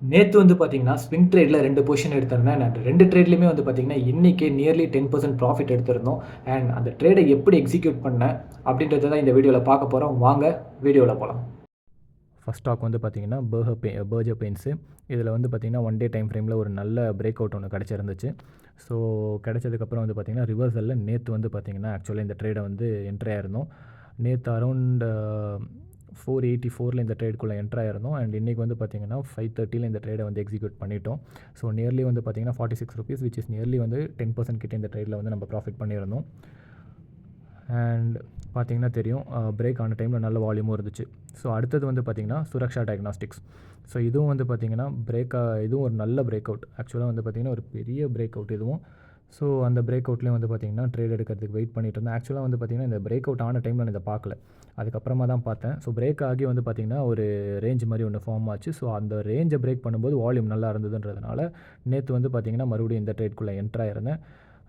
நேத்து வந்து பார்த்தீங்கன்னா, ஸ்விங் ட்ரேட்ல 2 பொசிஷன் எடுத்திருந்தேன். அண்ட் 2 ட்ரேட்லயுமே வந்து பார்த்தீங்கன்னா, இன்னைக்கே நியர்லி 10% ப்ராஃபிட் எடுத்திருந்தோம். அண்ட் அந்த ட்ரேட எப்படி எக்ஸிக்யூட் பண்ணேன் அப்படின்றத தான் இந்த வீடியோல பார்க்க போறோம். வாங்க வீடியோல போலாம். ஃபர்ஸ்ட் ஸ்டாக் வந்து பார்த்தீங்கன்னா, பர்ஜர் பெயிண்ட்ஸு. இதில வந்து பார்த்தீங்கன்னா, 1 டே டைம் ஃப்ரேமில ஒரு நல்ல பிரேக் அவுட் ஒண்ணு கிடைச்சிருந்துச்சு. ஸோ கிடைச்சதுக்கப்புறம் வந்து பார்த்தீங்கன்னா, ரிவர்சல்ல நேத்து வந்து பார்த்தீங்கன்னா, ஆக்சுவலா இந்த ட்ரேட வந்து என்ட்ரி ஆயிருந்தோம். நேத்து அரவுண்ட் 484ல இந்த ட்ரேடுக்குள்ளே என்ட்ரு ஆயிருந்தோம். அண்ட் இன்றைக்கி வந்து பார்த்தீங்கன்னா 530ல இந்த ட்ரேடை வந்து எக்ஸிக்யூட் பண்ணிட்டோம். ஸோ நியர்லி வந்து பார்த்தீங்கன்னா ₹46 விச் இஸ் நியர்லி வந்து 10% கிட்ட இந்த ட்ரேடில் வந்து நம்ம ப்ராஃபிட் பண்ணியிருந்தோம். அண்ட் பார்த்தீங்கன்னா தெரியும், பிரேக் ஆன டைமில் நல்ல வால்யூமும் இருந்துச்சு. ஸோ அடுத்தது வந்து பார்த்தீங்கன்னா சுரக்ஷா டயக்னாஸ்டிக்ஸ். ஸோ இதுவும் வந்து பார்த்தீங்கன்னா இதுவும் ஒரு நல்ல பிரேக் அவுட். ஆக்சுவலாக வந்து பார்த்தீங்கன்னா ஒரு பெரிய பிரேக் அவுட் இதுவும். ஸோ அந்த பிரேக் அவுட்லேயும் வந்து பார்த்தீங்கன்னா ட்ரேட் எடுக்கிறதுக்கு வெயிட் பண்ணிட்டு இருந்தேன். ஆக்சுவலாக வந்து பார்த்தீங்கன்னா இந்த பிரேக் அவுட் ஆன டைமில் நான் இதை பார்க்கல. அதுக்கப்புறமா தான் பார்த்தேன். ஸோ பிரேக் ஆகி வந்து பார்த்தீங்கன்னா ஒரு ரேஞ்ச் மாதிரி ஒன்று ஃபார்ம் ஆச்சு. ஸோ அந்த ரேஞ்சை பிரேக் பண்ணும்போது வால்யூம் நல்லா இருந்ததுன்றதுனால நேற்று வந்து பார்த்தீங்கன்னா மறுபடியும் இந்த ட்ரேட்குள்ளே என்ட்ரு ஆயிருந்தேன்.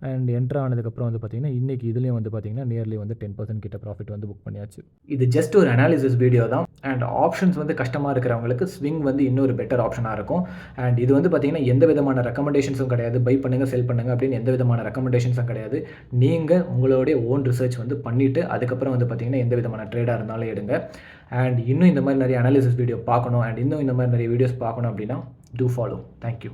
அண்ட் என்ட்ரு ஆனதுக்கப்புறம் வந்து பார்த்தீங்கன்னா, இன்றைக்கி இதுலேயும் வந்து பார்த்தீங்கன்னா நியர்லி வந்து 10% கிட்ட ப்ராஃபிட் வந்து புக் பண்ணியாச்சு. இது ஜஸ்ட் ஒரு அனாலிசிஸ் வீடியோ தான். அண்ட் ஆப்ஷன்ஸ் வந்து கஷ்டமாக இருக்கிறவங்களுக்கு ஸ்விங் வந்து இன்னொரு பெட்டர் ஆப்ஷனாக இருக்கும். அண்ட் இது வந்து பார்த்தீங்கன்னா எந்த விதமான ரெக்கமெண்டேஷன்ஸும் கிடையாது. பை பண்ணுங்கள், செல் பண்ணுங்கள் அப்படின்னு எந்த விதமான ரெக்கமெண்டேஷன்ஸும் கிடையாது. நீங்கள் உங்களுடைய ஓன் ரிசர்ச் வந்து பண்ணிவிட்டு அதுக்கப்புறம் வந்து பார்த்தீங்கன்னா எந்த விதமான ட்ரேடாக இருந்தாலும் எடுங்க. அண்ட் இன்னும் இந்த மாதிரி நிறைய அனாலிசிஸ் வீடியோ பார்க்கணும் அண்ட் இன்னும் இந்த மாதிரி நிறைய வீடியோஸ் பார்க்கணும் அப்படின்னா டூ ஃபாலோ. தேங்க்யூ.